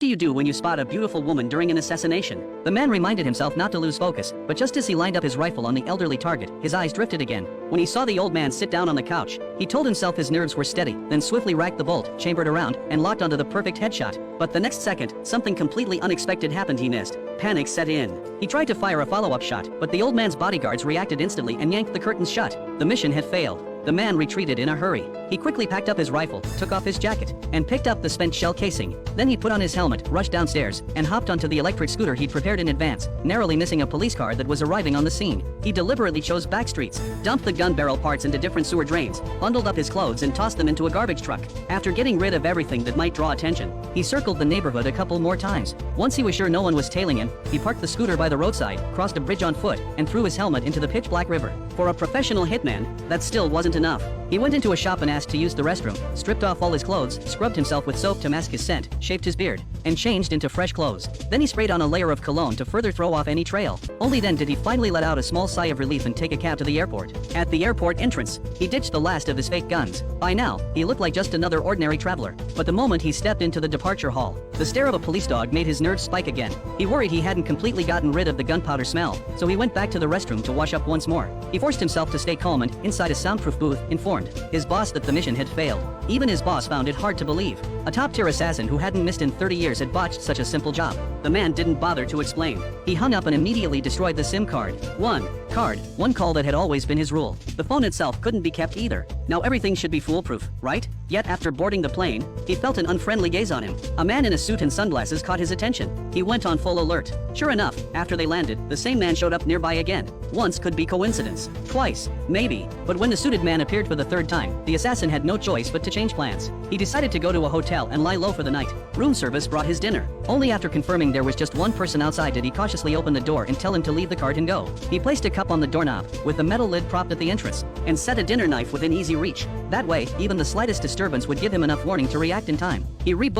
do you do when you spot a beautiful woman during an assassination? The man reminded himself not to lose focus, but just as he lined up his rifle on the elderly target, his eyes drifted again. When he saw the old man sit down on the couch, he told himself his nerves were steady, then swiftly racked the bolt, chambered around, and locked onto the perfect headshot. But the next second, something completely unexpected happened. He missed. Panic set in. He tried to fire a follow-up shot, but the old man's bodyguards reacted instantly and yanked the curtains shut. The mission had failed. The man retreated in a hurry. He quickly packed up his rifle, took off his jacket, and picked up the spent shell casing. Then he put on his helmet, rushed downstairs, and hopped onto the electric scooter he'd prepared in advance, narrowly missing a police car that was arriving on the scene. He deliberately chose back streets, dumped the gun barrel parts into different sewer drains, bundled up his clothes and tossed them into a garbage truck. After getting rid of everything that might draw attention, he circled the neighborhood a couple more times. Once he was sure no one was tailing him, he parked the scooter by the roadside, crossed a bridge on foot, and threw his helmet into the pitch-black river. For a professional hitman, that still wasn't enough. He went into a shop and asked to use the restroom, stripped off all his clothes, scrubbed himself with soap to mask his scent, shaved his beard, and changed into fresh clothes. Then he sprayed on a layer of cologne to further throw off any trail. Only then did he finally let out a small sigh of relief and take a cab to the airport. At the airport entrance, he ditched the last of his fake guns. By now, he looked like just another ordinary traveler. But the moment he stepped into the departure hall, the stare of a police dog made his nerves spike again. He worried he hadn't completely gotten rid of the gunpowder smell, so he went back to the restroom to wash up once more. He forced himself to stay calm and, inside a soundproof booth, informed his boss that the mission had failed. Even his boss found it hard to believe. A top-tier assassin who hadn't missed in 30 years had botched such a simple job. The man didn't bother to explain. He hung up and immediately destroyed the SIM card. One call that had always been his rule. The phone itself couldn't be kept either. Now everything should be foolproof, right? Yet after boarding the plane, he felt an unfriendly gaze on him. A man in a suit and sunglasses caught his attention. He went on full alert. Sure enough, after they landed, the same man showed up nearby again. Once could be coincidence. Twice, maybe. But when the suited man appeared for the third time, the assassin had no choice but to change plans. He decided to go to a hotel and lie low for the night. Room service brought his dinner. Only after confirming there was just one person outside did he cautiously open the door and tell him to leave the cart and go. He placed a cup on the doorknob, with the metal lid propped at the entrance, and set a dinner knife within easy reach. That way, even the slightest disturbance would give him enough warning to react in time. He rebooked